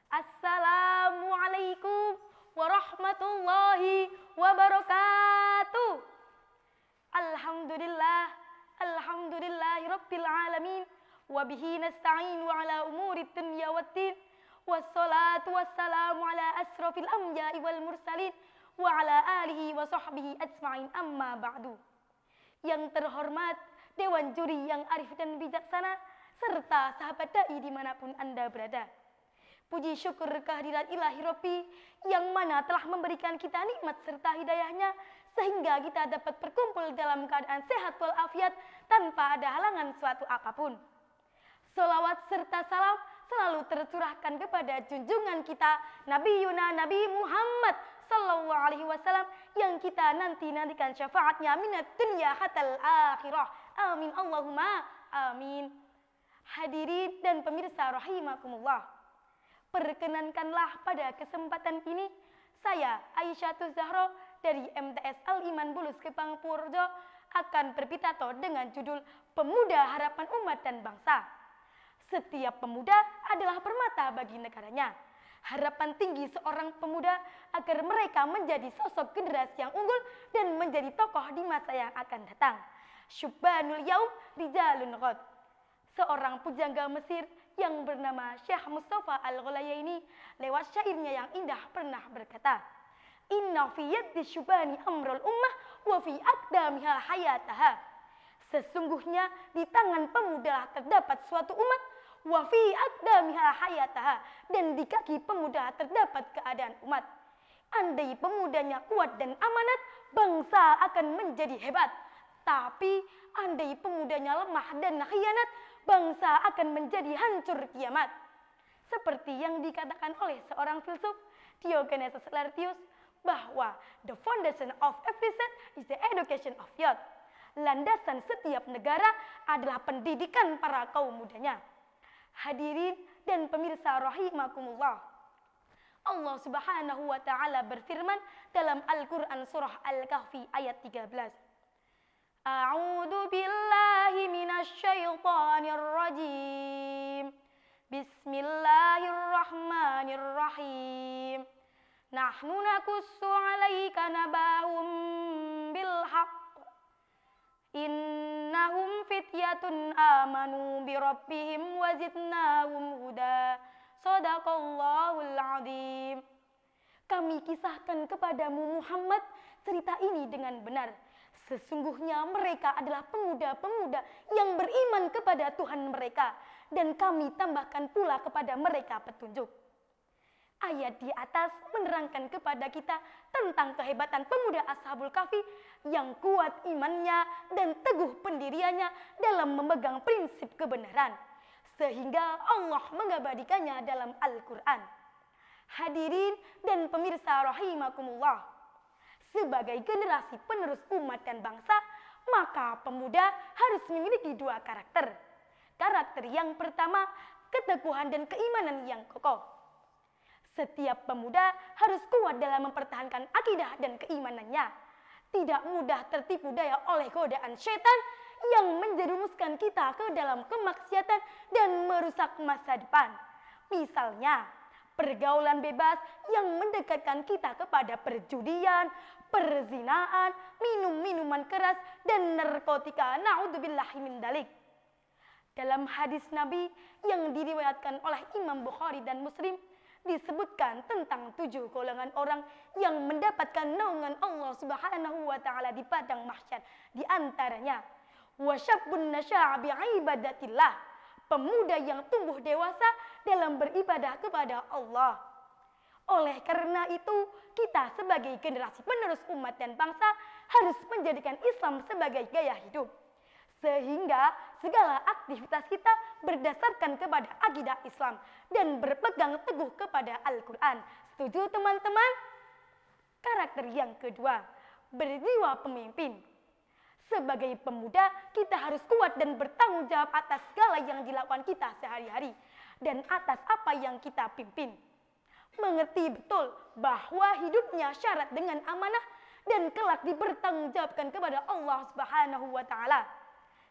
Assalamualaikum warahmatullahi wabarakatuh. Alhamdulillah, alhamdulillahi rabbil alamin. Wabihi nasta'inu ala umuri dunya waddin. Wassalatu wassalamu ala asrafil anbiya'i wal mursalin. Wa ala alihi wa sahbihi ajma'in, amma ba'du. Yang terhormat Dewan Juri yang arif dan bijaksana, serta sahabat da'i dimanapun Anda berada. Puji syukur kehadirat ilahi Rabbi yang mana telah memberikan kita nikmat serta hidayahnya sehingga kita dapat berkumpul dalam keadaan sehat walafiat tanpa ada halangan suatu apapun. Salawat serta salam selalu tercurahkan kepada junjungan kita Nabi Muhammad sallallahu alaihi wasallam yang kita nantikan syafaatnya minat dunya hatal akhirah. Amin Allahumma amin. Hadirin dan pemirsa rahimakumullah. Perkenankanlah pada kesempatan ini saya Aisyah Zahra dari MTS Al-Iman Bulus Kepang Purworejo akan berpitato dengan judul Pemuda Harapan Umat dan Bangsa. Setiap pemuda adalah permata bagi negaranya. Harapan tinggi seorang pemuda agar mereka menjadi sosok generasi yang unggul dan menjadi tokoh di masa yang akan datang. Syubbanul yaum rijalun ghad. Seorang pujangga Mesir yang bernama Syekh Mustafa Al-Ghulayaini lewat syairnya yang indah pernah berkata, Inna fi yaddi syubani amrul ummah wa fi aqdamiha hayataha. Sesungguhnya di tangan pemuda terdapat suatu umat, wa fi aqdamiha hayataha, dan di kaki pemuda terdapat keadaan umat. Andai pemudanya kuat dan amanat, bangsa akan menjadi hebat. Tapi andai pemudanya lemah dan khianat, bangsa akan menjadi hancur kiamat. Seperti yang dikatakan oleh seorang filsuf, Diogenes Laertius, bahwa the foundation of every state is the education of youth. Landasan setiap negara adalah pendidikan para kaum mudanya. Hadirin dan pemirsa rahimakumullah. Allah Subhanahu wa taala berfirman dalam Al-Qur'an surah Al-Kahfi ayat 13. A'udzu billahi minasyaitonir rajim. Bismillahirrahmanirrahim. Nahnu nakussu 'alaika nabahum bil haqq. Innahum fityatun amanu bi rabbihim wa zidnahum huda. Shadaqallahul azim. Kami kisahkan kepadamu Muhammad cerita ini dengan benar. Sesungguhnya mereka adalah pemuda-pemuda yang beriman kepada Tuhan mereka, dan kami tambahkan pula kepada mereka petunjuk. Ayat di atas menerangkan kepada kita tentang kehebatan pemuda Ashabul Kahfi yang kuat imannya dan teguh pendiriannya dalam memegang prinsip kebenaran, sehingga Allah mengabadikannya dalam Al-Quran. Hadirin dan pemirsa rahimakumullah. Sebagai generasi penerus umat dan bangsa, maka pemuda harus memiliki dua karakter. Karakter yang pertama, keteguhan dan keimanan yang kokoh. Setiap pemuda harus kuat dalam mempertahankan akidah dan keimanannya. Tidak mudah tertipu daya oleh godaan setan yang menjerumuskan kita ke dalam kemaksiatan dan merusak masa depan. Misalnya, pergaulan bebas yang mendekatkan kita kepada perjudian, perzinaan, minuman keras, dan narkotika. Na'udzubillahi min dalik. Dalam hadis Nabi yang diriwayatkan oleh Imam Bukhari dan Muslim, disebutkan tentang 7 golongan orang yang mendapatkan naungan Allah Subhanahu wa taala di padang mahsyar. Di antaranya, wasyabbun nasya'a bi'ibadatillah. Pemuda yang tumbuh dewasa dalam beribadah kepada Allah. Oleh karena itu, kita sebagai generasi penerus umat dan bangsa harus menjadikan Islam sebagai gaya hidup. Sehingga segala aktivitas kita berdasarkan kepada akidah Islam dan berpegang teguh kepada Al-Quran. Setuju teman-teman? Karakter yang kedua, berjiwa pemimpin. Sebagai pemuda, kita harus kuat dan bertanggung jawab atas segala yang dilakukan kita sehari-hari dan atas apa yang kita pimpin. Mengerti betul bahwa hidupnya syarat dengan amanah dan kelak dipertanggungjawabkan kepada Allah Subhanahu wa taala.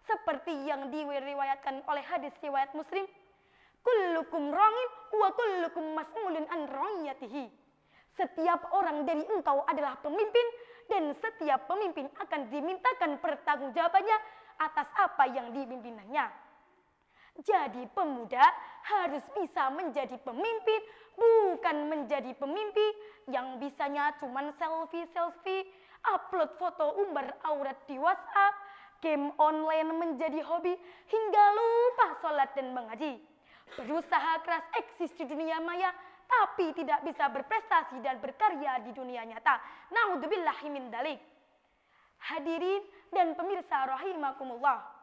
Seperti yang diriwayatkan oleh hadis riwayat Muslim, Kullukum ra'in wa kullukum mas'ulun an ra'iyatihi. Setiap orang dari engkau adalah pemimpin dan setiap pemimpin akan dimintakan pertanggungjawabannya atas apa yang dipimpinannya. Jadi pemuda harus bisa menjadi pemimpin, bukan menjadi pemimpin yang bisanya cuman selfie, upload foto umbar aurat di WhatsApp, game online menjadi hobi, hingga lupa sholat dan mengaji. Berusaha keras eksis di dunia maya, tapi tidak bisa berprestasi dan berkarya di dunia nyata. Naudzubillahi min dzalik. Hadirin dan pemirsa rahimakumullah.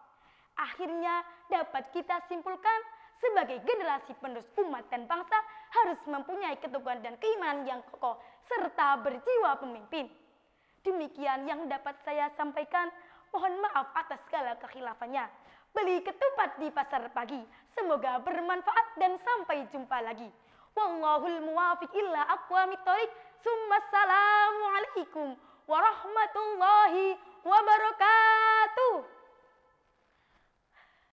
Akhirnya dapat kita simpulkan sebagai generasi penerus umat dan bangsa harus mempunyai keteguhan dan keimanan yang kokoh serta berjiwa pemimpin. Demikian yang dapat saya sampaikan. Mohon maaf atas segala kekhilafannya. Beli ketupat di pasar pagi. Semoga bermanfaat dan sampai jumpa lagi. Wallahul muwafiq illa aqwamit thoriq. Summa assalamualaikum warahmatullahi wabarakatuh.